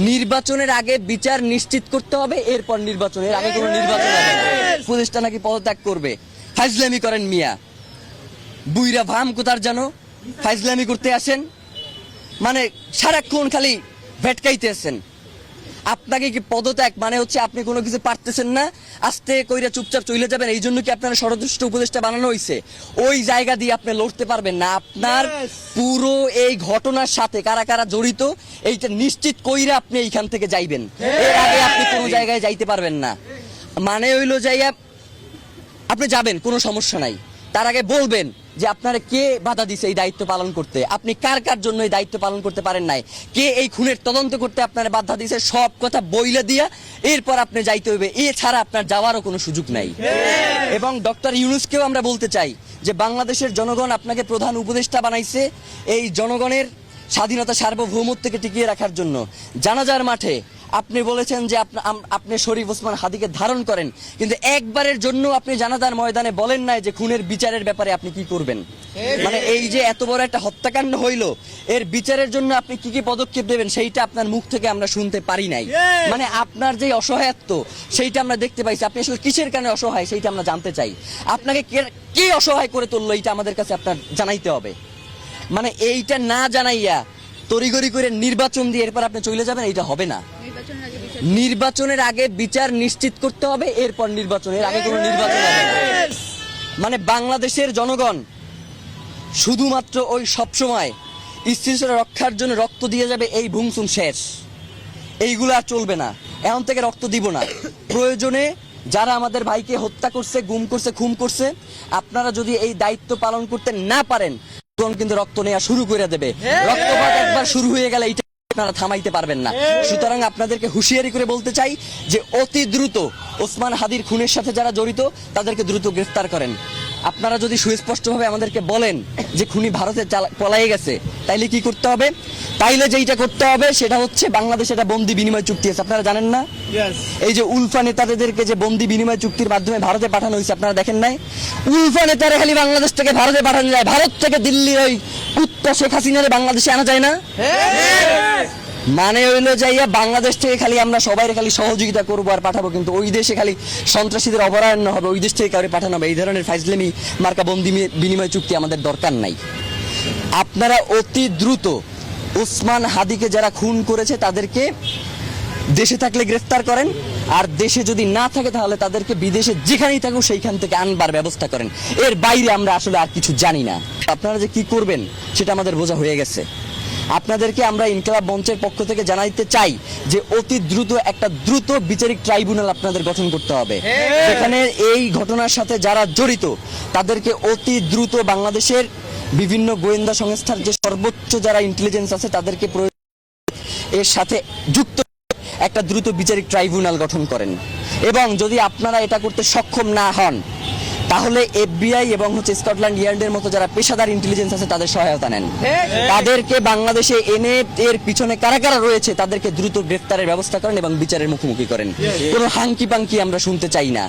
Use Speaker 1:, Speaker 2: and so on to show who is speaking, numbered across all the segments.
Speaker 1: নির্বাচনের আগে বিচার নিশ্চিত করতে হবে, এরপর নির্বাচনের আগে কোনো নির্বাচন হবে না। উপদেষ্টা নাকি পদত্যাগ করবে। ফাইজলামি করেন মিয়া, বুইরা ভাম কোথার জানো, ফাইজলামি করতে আসেন, মানে সারাক্ষণ খালি ভেটকাইতে আসেন। আপনাকে কি পদত্যাগ মানে হচ্ছে আপনি কোনো কিছু পারতেছেন না, আস্তে কইরা চুপচাপ চলে যাবেন, এই জন্য কি আপনার ষড়যন্ত্র উপদেষ্টা বানানো হয়েছে? ওই জায়গা দিয়ে আপনি লড়তে পারবেন না। আপনার পুরো এই ঘটনার সাথে কারা কারা জড়িত এইটা নিশ্চিত কইরা আপনি এইখান থেকে যাইবেন, এর আগে আপনি কোনো জায়গায় যাইতে পারবেন না। মানে হইলো যাইয়া আপনি যাবেন, কোনো সমস্যা নাই, তার আগে বলবেন যে আপনারা কে বাধা দিছে এই দায়িত্ব পালন করতে, আপনি কার কার জন্য এই দায়িত্ব পালন করতে পারেন নাই, কে এই খুনের তদন্ত করতে আপনারা বাধা দিছে, সব কথা বইলে দিয়া এরপর আপনি যাইতে হইবে। এছাড়া আপনার যাওয়ারও কোনো সুযোগ নাই। এবং ডক্টর ইউনূসকেও আমরা বলতে চাই যে বাংলাদেশের জনগণ আপনাকে প্রধান উপদেষ্টা বানাইছে এই জনগণের স্বাধীনতা সার্বভৌমত্বকে টিকিয়ে রাখার জন্য। জানাজার মাঠে আপনি বলেছেন যে আপনি শরীফ ওসমান হাদিকে ধারণ করেন, কিন্তু একবারের জন্য আপনি জানাজার ময়দানে বলেন নাই যে খুনের বিচারের ব্যাপারে আপনি কি করবেন। মানে এই যে এত বড় একটা হত্যাকাণ্ড হইলো, এর বিচারের জন্য আপনি কি কি পদক্ষেপ নেবেন সেইটা আপনার মুখ থেকে আমরা শুনতে পারি নাই। মানে আপনার যে অসহায়ত্ব সেইটা আমরা দেখতে পাইছি। আপনি আসলে কিসের কারণে অসহায় সেইটা আমরা জানতে চাই। আপনাকে কে অসহায় করে তুললো এইটা আমাদের কাছে আপনার জানাইতে হবে। মানে এইটা না জানাইয়া তড়িঘড়ি করে নির্বাচন দিয়ে এরপর আপনি চলে যাবেন, এইটা হবে না। নির্বাচনের আগে বিচার নিশ্চিত করতে হবে, এরপর নির্বাচনের আগে কোনো নির্বাচন হবে না। মানে বাংলাদেশের জনগণ শুধুমাত্র ওই সবসময় স্থিতিশীলতা রক্ষার জন্য রক্ত দিয়ে যাবে, এই ভুংসুম শেষ, এইগুলো আর চলবে না। এখন থেকে রক্ত দিব না। প্রয়োজনে যারা আমাদের ভাইকে হত্যা করছে, গুম করছে, খুন করছে, আপনারা যদি এই দায়িত্ব পালন করতে না পারেন তখন কিন্তু রক্ত নেওয়া শুরু করে দেবে। রক্তপাত একবার শুরু হয়ে গেলে এইটা আপনারা থামাইতে পারবেন না। সুতরাং আপনাদেরকে হুঁশিয়ারি করে বলতে চাই যে অতি দ্রুত ওসমান হাদির খুনের সাথে যারা জড়িত তাদেরকে দ্রুত গ্রেফতার করেন। আপনারা যদি সুস্পষ্টভাবে আমাদেরকে বলেন যে খুনি ভারতে পলায়ে গেছে, তাইলে কি করতে হবে? তাইলে যেইটা করতে হবে সেটা হচ্ছে বাংলাদেশে একটা বন্দি বিনিময় চুক্তি আছে, আপনারা জানেন না? এই যে উলফা নেতাদেরকে যে বন্দি বিনিময় চুক্তির মাধ্যমে ভারতে পাঠানো হয়েছে, আপনারা দেখেন নাই? উলফা নেতারা খালি বাংলাদেশ থেকে ভারতে পাঠানো যায়, ভারত থেকে দিল্লির ওই কুত্তা শেখ হাসিনারে বাংলাদেশে আনা যায় না। মানে হইলো যাইয়া বাংলাদেশ থেকে খালি আমরা সবাই খালি সহযোগিতা করবো আর পাঠাবো, কিন্তু ওই দেশে খালি সন্ত্রাসীদের অভয়ারণ্য হবে, ওই দেশ থেকে কাউকে পাঠানো হবে। এই ধরনের ফাইজলামি মার্কা বন্দি বিনিময় চুক্তি আমাদের দরকার নাই। আপনারা অতি দ্রুত ওসমান হাদিকে যারা খুন করেছে তাদেরকে দেশে থাকলে গ্রেফতার করেন, আর দেশে যদি না থাকে তাহলে তাদেরকে বিদেশে যেখানেই থাকুক সেইখান থেকে আনবার ব্যবস্থা করেন। এর বাইরে আমরা আসলে আর কিছু জানি না। আপনারা যে কি করবেন সেটা আমাদের বোঝা হয়ে গেছে। আপনাদেরকে আমরা ইনকিলাব মঞ্চের পক্ষ থেকে জানাইতে চাই যে অতি দ্রুত একটা দ্রুত বিচারিক ট্রাইব্যুনাল আপনাদের গঠন করতে হবে, যেখানে এই ঘটনার সাথে যারা জড়িত তাদেরকে অতি দ্রুত বাংলাদেশের বিভিন্ন গোয়েন্দা সংস্থার যে সর্বোচ্চ যারা ইন্টেলিজেন্স আছে তাদেরকে এর সাথে যুক্ত একটা দ্রুত বিচারিক ট্রাইব্যুনাল গঠন করেন। এবং যদি আপনারা এটা করতে সক্ষম না হন তাহলে FBI এবং স্কটল্যান্ড ইয়ার্ডের মতো যারা পেশাদার ইন্টেলিজেন্স আছে তাদের সহায়তা নেন। তাদেরকে বাংলাদেশে এনে এর পিছনে কারা কারা রয়েছে তাদেরকে দ্রুত গ্রেফতারের ব্যবস্থা করেন এবং বিচারের মুখোমুখি করেন। কোনো হাঙ্কি পাঙ্কি আমরা শুনতে চাই না।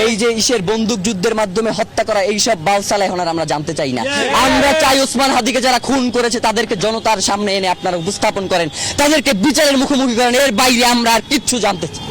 Speaker 1: এই যে ইসের বন্দুক যুদ্ধের মাধ্যমে হত্যা করা এইসব বালসালা এখন আর আমরা জানতে চাই না। আমরা চাই ওসমান হাদিকে যারা খুন করেছে তাদেরকে জনতার সামনে এনে আপনারা উপস্থাপন করেন, তাদেরকে বিচারের মুখোমুখি করেন। এর বাইরে আমরা আর কিচ্ছু জানতে চাই।